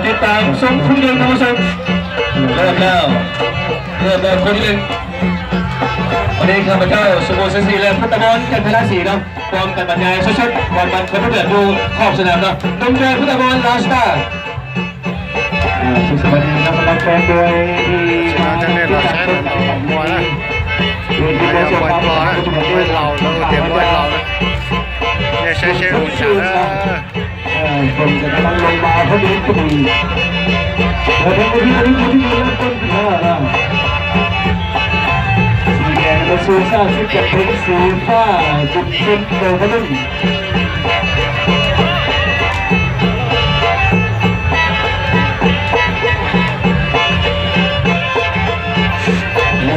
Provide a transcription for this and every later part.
ติดตามชมคุณเดินท่านผู้ชมเริ่มแล้วคนที่หนึ่งวันนี้ข้าพเจ้าสมุทรศรีและพุทธมนต์กันพละศรีเนาะพร้อมกันบรรยายสดๆวันคนผู้เดือดดูขอบสนามเนาะนุ่มแดงพุทธมนต์ลาสตาร์สวัสดีครับสำหรับแฟนบอยที่มาจากเนี่ยเราใช้บอยนะบอยนะบอยเราเตรียมบอยเราเนี่ยใช้หุ่นจังนะคนจะกำลังลงมาพอดีพอดีคนที่เริ่มต้นขึ้นมาสีแดงเป็นซูซ่าที่จะเป็นสีฟ้าจุดจุดโตพนุ่ม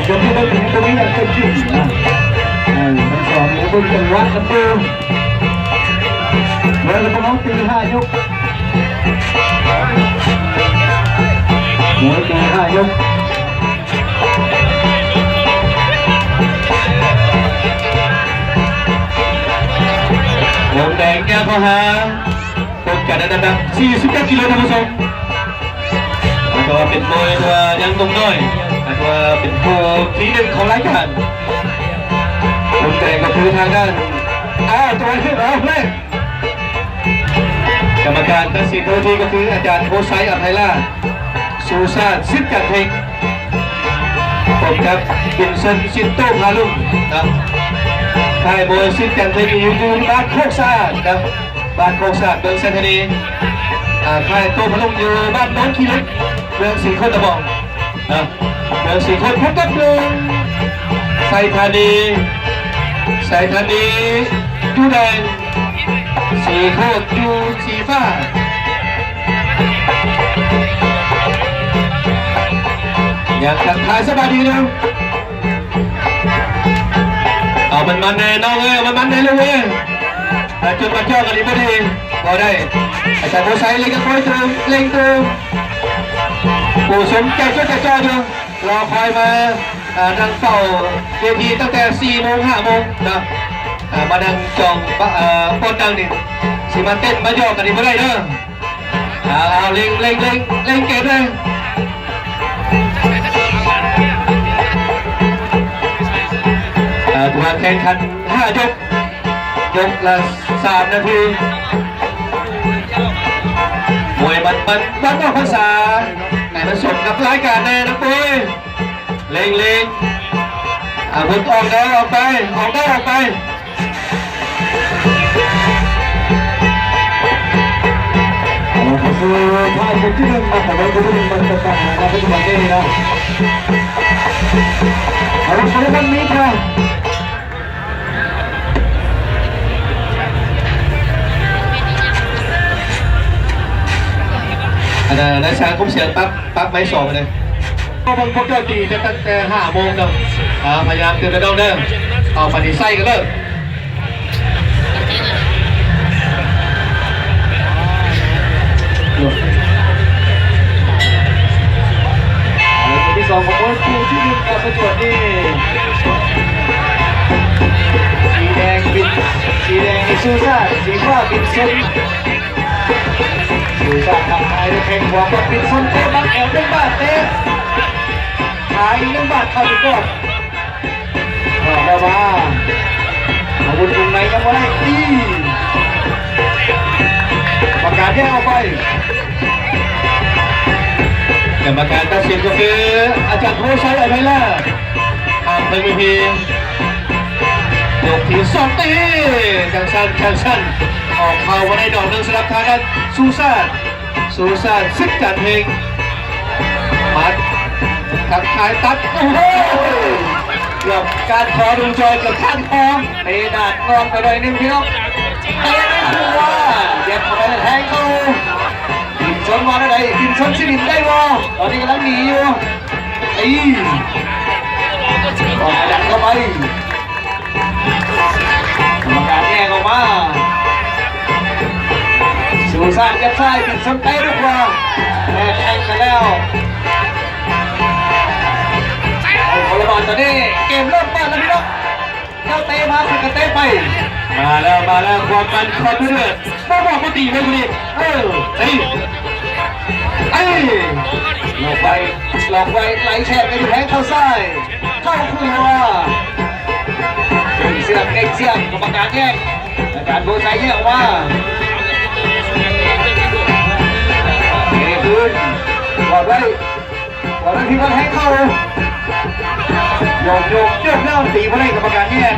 คนที่มาถึงตรงนี้อยากจะจิ้มนะทั้งสองคนจังหวะกันดูเมื่อเราต้องตี5 ยกเมื่อตี5 ยกวงแดงแก้วพหาพบกันในดับ49 กิโลท่านผู้ชมตัวเป็นมวยตัวยังตรงน้อยตัวเป็นผู้ที่หนึ่งของรายการวงแดงก็คือทางด้านตัวขึ้นเอาเลยกรรมการตัดสินทันทีก็คืออาจารย์โพไซอัพไทล่าซูซานซิดกันเทงผมครับกินเซนซินโต้พาลุงนะค่ายมวยซิดกันเทงอยู่บ้านโคกซาดนะบ้านโคกซาดเมืองเซนทานีค่ายโต้พาลุงอยู่บ้านโน้นขี้เล็กเมืองสีโคตรบองนะเมืองสีโคตรพบกับเมืองไซธานียูแดงสีโคตรยูสีฟ้าอยากทักทายสบายดีนะเอามันแน่น้องเอ้ยมันแน่เลยเว้ยจุดมาเจาะกันดีไม่ดีพอได้อาจารย์โบไซเล่นกันคอยเติมเล่นเติมผู้สมใจช่วยจะจ่ออยู่รอคอยมานั่งเฝ้าเวทีตั้งแต่4 โมง 5 โมงนะมานั่งจองปนดังนี่สิมาเต้นมาย่อกันดีไม่ได้เด้อเอาเล่งเกมเลยตัวแข่งขัน5 ยกละ3 นาทีมวยมันนอกภาษาไหนมันสมกับรายการแน่นะปุ้ยเล่งบุญออกได้ออกไปคือถ้าคนที่หนึ่งมาแต่ว่าคนที่หนึ่งมันจะต่างกันนะเป็นแบบนี้นะเอาละครับวันนี้ค่ะในช้างคุ้มเสียงปั๊บไม้สองเลยบางพวกเจ้าตีจะตั้งแต่5 โมงเนาะพยายามเตือนไปต้องเด้อเอาปฏิไส้กันเลยที่2ของมวยคู่ที่1กับประจวบนี่สีแดงนี่ซูซ่าสีฟ้าบินซุนซูซ่าทำไมได้แข่งหัวกับบินซุนเตะบังแอล1 บาทเตะขาย1 บาทเข้าไปก่อนแล้วมาอาวุธตรงไหนยังไม่ได้ประกาศแยกออกไปกรรมการตัดสินก็คืออาจารย์โพไซอะไรล่ะเป็นวิธียกที่2ตีจังสันออกเข่ามาในดอกหนึ่งสำหรับทางด้านซูซ่าซิกจันเพลงมัดทักทายตัดโอ้โหเกือบการขอดูจอยกับขั้นคอเตะดาดงอนไปเลย1 พี่น้องเตะไม่ถูกว่าเย็บเข้าไปแทงเข้ากินชนมาได้กินชนสิรินได้วะตอนนี้กำลังหนีอยู่ออกดันเข้าไปกรรมการแยกออกมาซูซ่ายัดไส้กินชนเตะดีกว่าแทงกันแล้วเอาคนละบอลตอนนี้เกมเริ่มเปิดแล้วพี่น้องเข้าเตะมาสุดกันเตะไปมาแล้วความมันคอนเดือดบอกว่าตีไปคนนี้ตี ไอ้หลอกไปไหลแฉกไปแทงเข้าซ้ายเข้าครัวเก่งเสียงกรรมการแยกอาจารย์โบไซแยกว่าเฮ้คืนกอดไว้ที่ว่าแทงเข้าโยกเล่าตีมาได้กรรมการแยก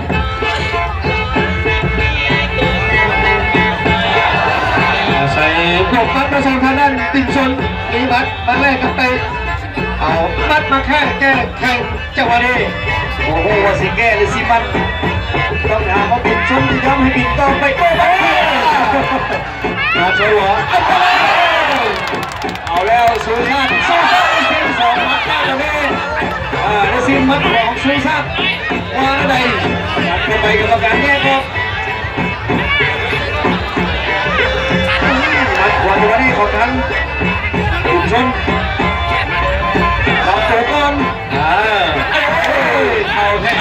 ใส่พวกมัดมาสองทางด้านติ่งชนมีมัดแรกกับเตะเอามัดมาแค่แก้แข่งจังหวะนี้โอ้โหว่าสิแก้หรือสิมัดต้องถามว่าติ่งชนจะย้ำให้ติ่งต้องไปโก้ไปมาเฉยหัวเอาแล้วสุชาติสองมัดได้แล้วนี่ได้สิมัดของสุชาติว่าอะไรยัดเข้าไปกับการแยกออกวันนี้ของทั้งติ่งชนลองตัวก่อนเข่าแท้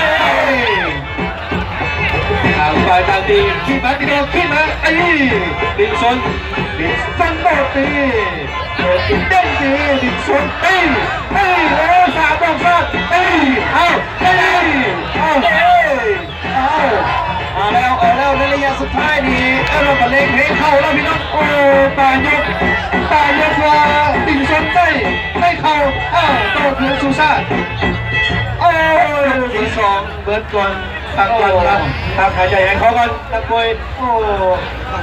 ต่างฝ่ายต่างตีขึ้นมาตีโดนขึ้นมาไอ้ติ่งชนโดดตีเด้งตีติ่งชนตีแล้วสามดอกสัตว์ตีเอาแล้วในระยะสุดท้ายนี่เราก็เล่งเพลงเข้าแล้วพี่น้องโอ้ตายยกว่าติ่งชนได้เข้าโตเพียงสุชาติที่สองเบิร์ดก่อนตั้งก่อนครับตั้งหายใจให้เขาก่อนนักมวย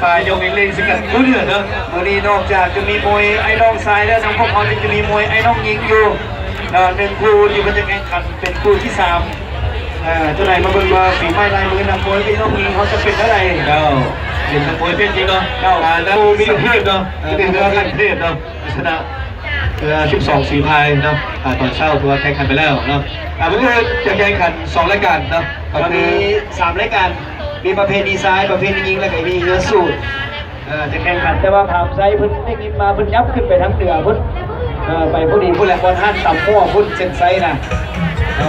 ตายยกเล่งสิกันรู้เรื่องเนอะวันนี้นอกจากจะมีมวยไอ้น้องซ้ายแล้วทั้งพวกเขาจะมีมวยไอ้น้องยิงอยู่หนึ่งคู่ที่มันจะแข่งขันเป็นคู่ที่3เจ้าไหนมาเบิ่งว่าฝีไม้ลายมือนักมวยไอ้น้องยิงเขาจะเป็นเท่าไหร่เห็นนักมวยเป็นจริงเนาะแล้วมีเทพเนาะเป็นเรื่องขั้นเทพเนาะชนะ12 สีพายเนาะตอนเช้าตัวแข่งขันไปแล้วเนาะเมื่อจะแข่งขัน2 รายการเนาะตอนนี้3 รายการมีประเภทดีไซน์ประเภทยิงแล้วก็มีเนื้อสูตรจะแข่งขันแต่ว่าถามไซพุ่นได้ยินมาพุ่นยับขึ้นไปทั้งเหนือพุ่นไปพอดีพุ่นแหละบอลห้านต่ำมั่วพุ่นเซนไซนะ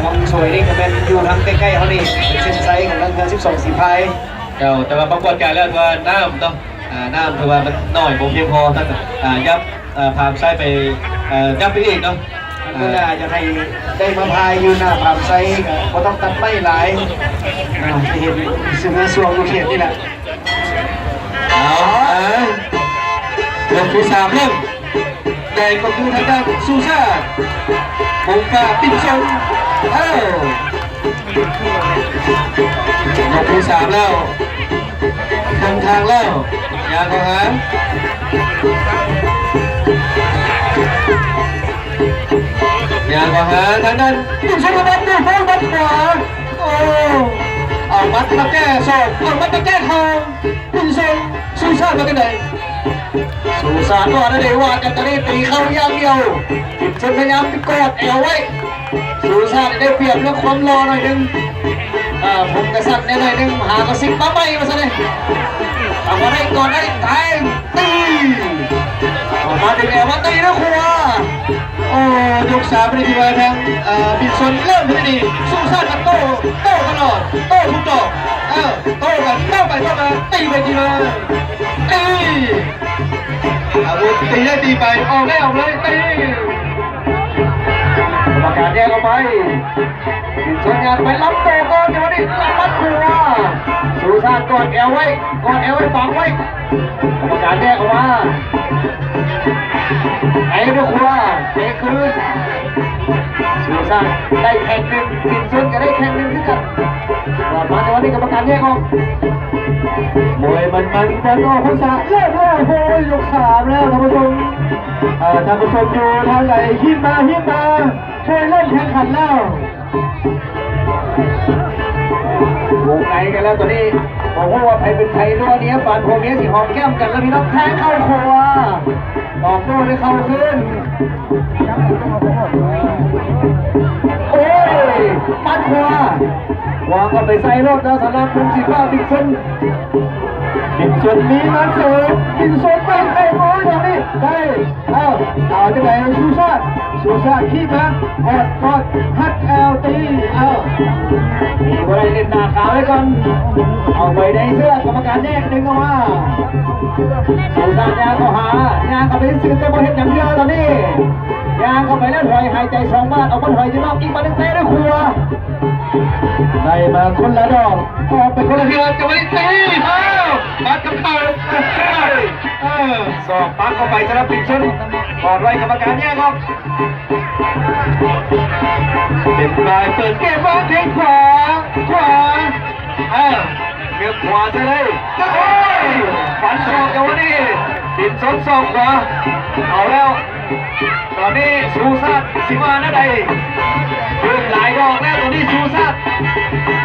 วังสวยนี่ก็เป็นอยู่ทางใกล้ๆเขานี่เป็นเซนไซของทางเงิน12 สีพายแต่ว่าประกวดการแล้วว่าน้ำเนาะน้ำถือว่ามันน้อยผมเพียงพอท่านยับพามไซไปยับไปอีกเนาะก็จะให้ได้มาพายอยู่หน้าพามไซก็ต้องตัดไม่หลายจะเห็นซึ่งในส่วนลูกเขียนนี่แหละยกที่3เริ่มใหญ่ก็คือทางด้านซูซ่าบุกป่าติ่งชนยกที่3แล้วทางแล้วยางของหางยางของหางทางด้านติ่งชนมาดูโค้งมัดขวาเอามัดมาแก้ศอกเอามัดมาแก้ทางติ่งชนซูซ่ามากันไหนสุสานว่าได้ว่าจะได้ตีเข้าอย่างเดียวติดชนพยายามไปกอดแอวไว้สุสานได้เปรียบเรื่องความรอหน่อยนึงผมกระสันได้หน่อยนึงหากระสิบมาใบมาซะเลยเอามาได้ก่อนได้แทงตีออกมาดึงแอวมาตีนะครัวยก3ไปที่ว่าทางบินชนเริ่มที่ดีสุสานกันโต้ตลอดโต้ทุกดอกโต้กันเข้าไปตีไปทีละตีอาวุธตีได้ตีไปออกเลยตีกรรมการแยกออกไปติดชนงานไปรับโตก่อนเดี๋ยวนี้รับมัดครัวสุชาติกอดแอวไว้ฝังไว้กรรมการแยกออกมาไอ้ด้วยครัวเตะคืนสุชาติได้แข่งหนึ่งติดชนก็ได้แข่งหนึ่งที่กันกอดมาเดี๋ยวนี้กรรมการแยกออกมวยมันออกพันษาเลิกแล้วโอ้ยยก3แล้วท่านผู้ชมอยู่ทางไหนหิ้มมาช่วยเล่นแข่งขันแล้ววงในกันแล้วตัวนี้บอกว่าใครเป็นใครตัวนี้ปานพวกนี้สิหอมแก้มกันแล้วพี่น้องแทงเข้าครัวตอกโต้ได้เข้าขึ้นโอ้ยปัดครัววางก็ไปใส่รถแล้วสำหรับคุณสิบ้าติดชนมีมันเสือติดชนไปไอ้โอ้ยอย่างนี้ได้เอาจะไหนซูซ่าขี้มากอดฮัดตีมีอะไรเล่นหน้าขาวไว้ก่อนเอาไปในเสื้อกรรมการแยกดึงออกมาซูซ่าย่างเข้าหา างเข้าไปซื้อเต็มเห็ดอย่างเดียวตอนนี้ยางเข้าไปแล้วถอยหายใจสองบ้านเอาคนถอยจะนอกอีกบ้านนึงเตะด้วยครัวได้มาคนละดอกออกไปคนละเดือนจะไม่ได้ตีบัดกับเขาสอบปักเข้าไปสำหรับปิดชนกอดไว้กรรมการแยกออกเป็นปลายเปิดเกมวางเทงขวาเกือบขวาซะเลยฟันศอกกันวันนี้ปิดชนศอกขวาเอาแล้วตอนนี้สูซัดสิมาหน้าใดเดินหลายดอกแล้วตอนนี้สูซัด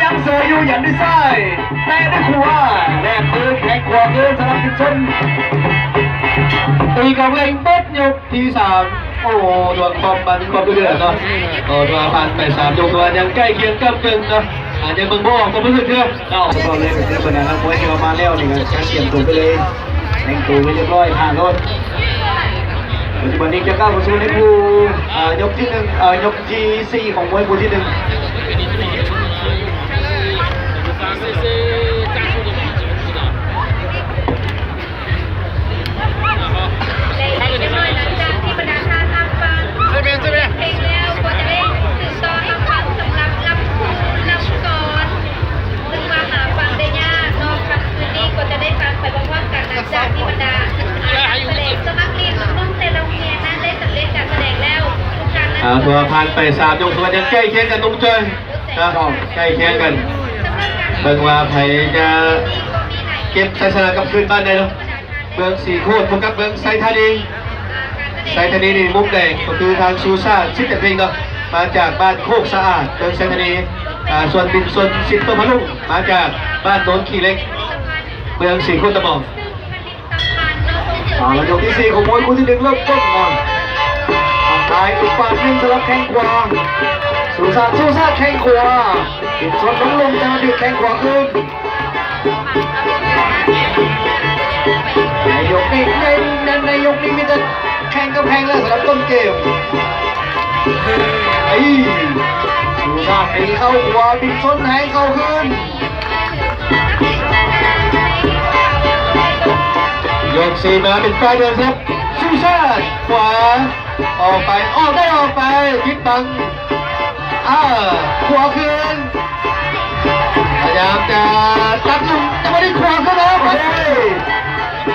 ยังเสืออยู่อย่างด้วยซ้ายแต่ได้ขวาแลกมือแข็งขวาเกินสำหรับปิดชนตีกับเล็งปุ๊บยกที่3โอ้ดวงบอมมันความเดือดเนาะตัวผ่านไป3ยกตัวยังใกล้เคียงกับกึ่งเนาะอาจจะมึงบอกผมรู้สึกเชื่อก็เลยเป็นเรื่องปัญหาครับมวยที่เรามาแล้วนี่ก็การเตรียมตัวไปเลยแต่งตัวไปเรียบร้อยผ่านรถปัจจุบันนี้จะก้าวเข้าสู่ในคู่ยกที่1ยกที่4ของมวยคู่ที่1ตัวผ่านไป3ยกตัวยังใกล้เคียงกันตรงจนนะใกล้เคียงกันเบิ่งว่าไผจะเก็บชัยชนะกับคืนบ้านได้เนาะเบิ่ง4โคตรพบกับเบิ่งไซธานีนี่มุมแดงก็คือทางซูซ่าชิดแต่เพลงเนาะมาจากบ้านโคกสะอาดเบิ่งไซธานีส่วนสิทธิ์ตัวพลุมาจากบ้านโนนขี้เล็กเบิ่ง4โคตรตะบองแล้วยกที่4ของมวยคู่ที่1เริ่มต้นก่อนท้ายอีกฝั่งนึงสลับแข้งขวาสูซาแข้งขวาปิดชนล้มลงจะมาดึงแข้งขวาขึ้นในยกนี้ในยกนี้มีแต่แข้งกับแข้งแล้วสำหรับต้นเกมสูซาตีเข้าขวาปิดชนแข้งเข้าขึ้นยก4มาเป็นปลายเดินครับสูซาขวาออกไปพิษบังขวาคืนพยายามจะตัดลุงจะไม่ได้ขวาขึ้นแล้ว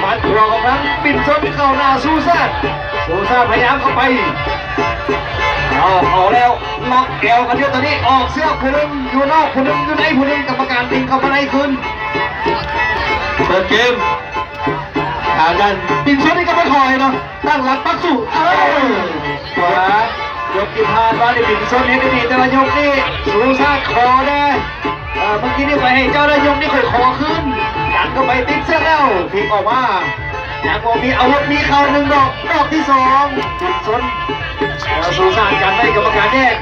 มันขวาของทั้งปิ่นชนเข้าหน้าซูซ่าพยายามเข้าไปเอาแล้วล็อกแอวกันเยอะตอนนี้ออกเสื้อผู้หนึ่งอยู่นอกผู้หนึ่งอยู่ในผู้หนึ่งกรรมการทิ้งเข้ามาในคืนเปิดเกมทางด้านปิ่นชนนี่ก็ไม่ถอยเนาะตั้งหลักปักสู่ขวายกที่ผ่านมาได้ปิ่นชนเห็นดีแต่ว่ายกนี่สูซาคอได้เมื่อกี้นี่ไปให้เจ้าได้ยกนี่ค่อยคอขึ้นดันเข้าไปติดเสื้อแล้วพลิกออกมาอย่างโมมีอาวุธมีเข่า1 ดอกที่2ปิ่นชนสูซาจัดให้กรรมการแยก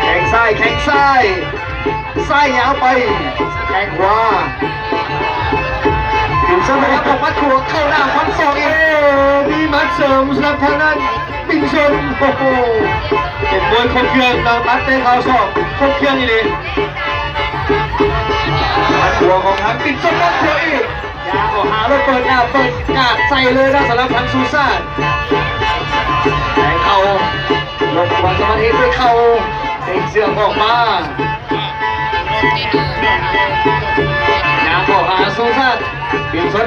แข้งซ้ายยาวไปแข้งขวาปิ่นชนนะครับออกมัดขวาเข้าหน้าฟันศอกอีกมีมัดเสริมสำหรับทางด้านปิ่นชนโอ้โหเป็นมวยครบเครื่องตามมัดเตะเข่าศอกครบเครื่องอีกเลยมัดขวาของทางปิ่นชนมัดขวาอีกยาก็หาแล้วเปิดหน้าเปิดกาดใส่เลยนะสำหรับทางซูซ่าแทงเข่าลบวันสมาธิด้วยเข่าเด้งเสือกออกมายาก็หาซูซ่าปิ่นชน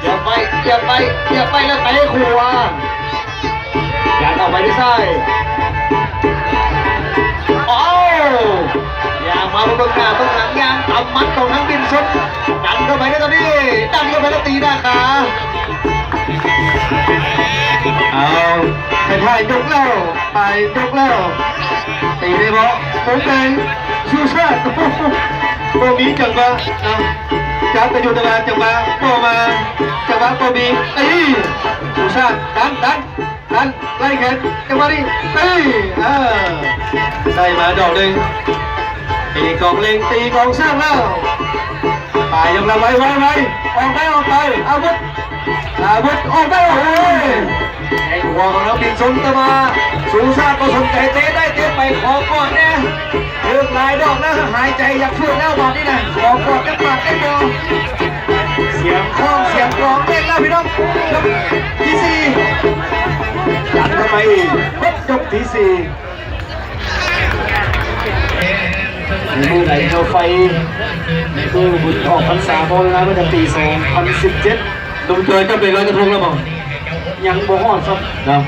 อย่าไปแล้วไปให้ขวายันออกไปที่ซ้ายยางมาบนหน้าตรงหลังยางต่ำมัดตรงทั้งปิ่นชนดันเข้าไปได้ตอนนี้ดันเข้าไปแล้วตีหน้าขาท้ายยกแล้วไปยกแล้วตีได้บ่ผมเองชูชาติโบมีจังหวะจับไปอยู่ตลาดจังหวะโบมาจังหวะโบมีชูชาติดันไล่แขนจังหวะนี้ได้มาดอกหนึ่งตีกองเล็งตีกองสร้างแล้วไปยังละไว้ออกไปอาวุธออกไปไอ้หัวของเราปิ่นชนตะมาสูซาก็สนใจเตะได้เตะไปขอก่อนเนี่ยเลือกลายดอกแล้วหายใจอยากฟื้นแล้วตอนนี้นะขอก่อนจะปากได้เดียวเสียงคล้องเสียงก ยกที่สี่ดันเข้าไปครบยกที่สี่ในมือไหนเอาไฟในมือบุญออกพรรษาโบราณเมื่อปี2017 ลุงเจอจะเป็นลอยกระทงแล้วมั้ง ยังบ่ฮอดครับ นะ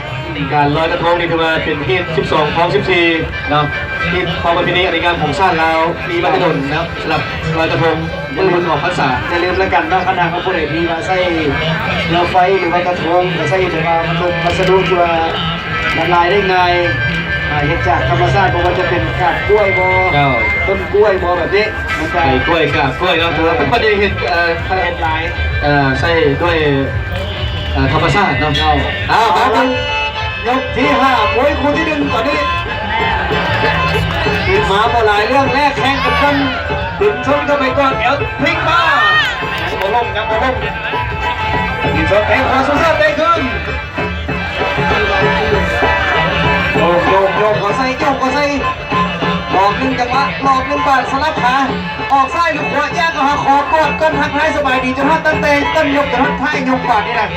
การลอยกระทงนี่ถือว่าเป็นที่12ของ14นะที่ของประเพณีในการของชาติเรามีมาตรฐานนะสำหรับลอยกระทงมือบุญออกพรรษา อย่าลืมแล้วกันว่าคณะของผู้ใดที่มาใส่เรือไฟหรือว่ากระทงมาใส่แต่ว่ามันเป็นวัสดุที่ว่าละลายได้ง่ายเฮ็ดจากธรรมชาติบ่ว่าจะเป็นกาบกล้วยบ่ เจ้า ต้นกล้วยบ่แบบนี้มันจะ ใส่กล้วยกับกล้วยเนาะถือว่าเป็นประเด็นเห็นทะเลลาย ใส่ด้วยธรรมชาติเนาะมา ยกที่5มวยคู่ที่1ก่อนนี้ขึ้นมาบ่หลายเรื่องแรกแข่งกันดึงชนเข้าไปก่อนเดี๋ยวพลิกมายังบ่ล้มดึงชนแข่งขวาสุดท้ายได้ขึ้นโยกก็ใส่หลอกหนึ่งจังหวะหลอกหนึ่งบาทสลับขาออกซ้ายหรือขวาแยกก็หาคอกอดก้นทักท้ายสบายดีจนทักตั้งแต่ต้นยกจนทักท้ายยกบาทนี่นะ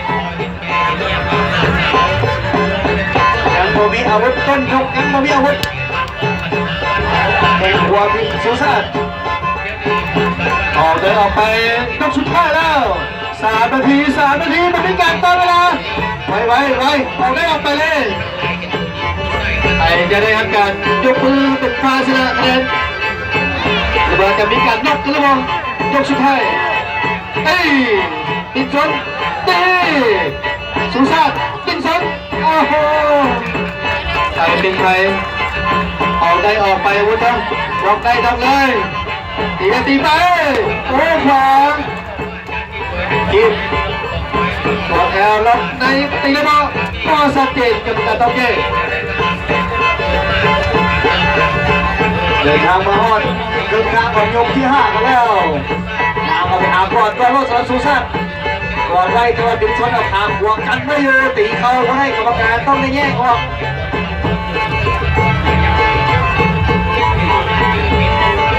ยังบ่มีอาวุธต้นยกยังบ่มีอาวุธเป็นหัวพิสุชาติ เดินออกไปยกสุดท้ายแล้ว3 นาทีมันเป็นการตั้งเวลาไวออกไปเลยไอ้จะได้ทำการยกมือเป็นฟ้าชนะคะแนนหรือว่าจะมีการยกกันหรือเปล่ายกสุดท้ายติดชนสุชาติติดชนโอ้โหใครเป็นใครออกได้ออกไปอาวุธนะออกได้ต้องเลยตีไปโอ้ขวากินกอดแอลล็อกในตีแล้วก็สัดเจนกับการต้องเกต เดินทางมาฮอดเดินทางของยกที่5กันแล้วนางมาไปหาก่อนตัวโลดสารสุชาติก่อนไว้ตัวดึงชนเอาขาขวางกันไม่อยู่ตีเข่าก็ให้กรรมการต้องได้แยกออก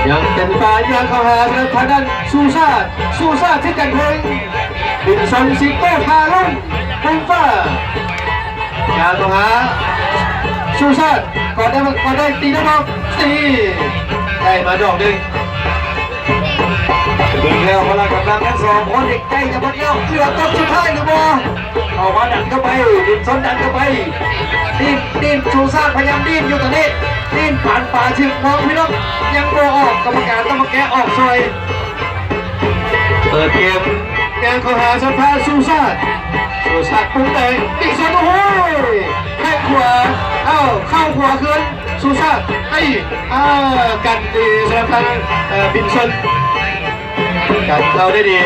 ยังเป็นฝ่ายยังเข้าหาทางด้านสุชาติที่กันเพลงดินชนซิโก้พาลุ่มพุ่งฟ้าการเข้าหาสุชาติก่อนได้ตีนะครับได้มาดอกหนึ่ง เดินแล้วพลังกำลังทั้ง2คนเด็กใจจะหมดแล้วเหลือต้นสุดท้ายหรือบ่เอามาดันเข้าไปดินชนดันเข้าไปดิ้นสุชาติพยายามดิ้นอยู่ตอนนี้ดิ้นผ่านป่าชึกมองพี่น้องยังโบออกกรรมการต้องมาแก้ออกซอย เปิดเกมยังเข้าหาสัมภาษณ์สุชาติปุ่มเตะตีชนโอ้โหแข้งขวาเข้าขวาขึ้นสุชาติกันดีสำหรับทางบินชนกันเข้าได้ดี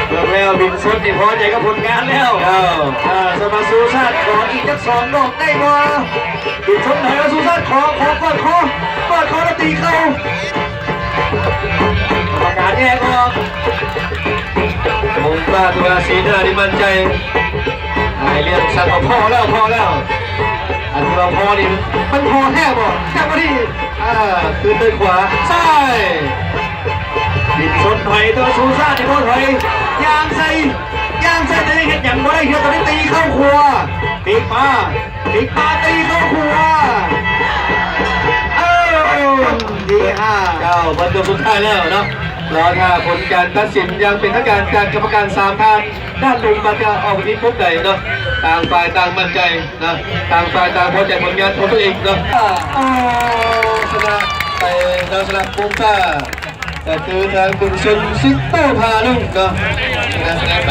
เบิกแล้วบินชนนี่พอใจกับผลงานแล้วสมาสุชาติขออีกสัก2 ดอกได้บ่บินชนไหนแล้วสุชาติขอกอดคอแล้วตีเข้ากรรมการแยกออก มุงปลาตัวสีหน้าที่มั่นใจไอเรียกสั่งพอแล้วอันที่เราพอนี่มันพอแค่บ่แค่พอดีคืนด้วยขวาซ้าย บินชนถอยตัวสุชาติที่โดนถอยยางใส่แต่ยังเห็นอย่างบ่ได้เฮียตอนนี้ตีเข้าครัวปีกมาตีเข้าครัวดีบรรจบสุดท้ายแล้วเนาะรอถ้าผลการตัดสินยังเป็นทางการจากกรรมการ3 ท่านด้านลุงมาจะออกที่พบใดเนาะต่างฝ่ายต่างมั่นใจนะต่างฝ่ายต่างพอใจผลงานของตัวเองเนาะชนะไปเราชนะปุ๊บค่ะแต่คือทางคุณชนซิโต้พาลุ่งเนาะชนะไป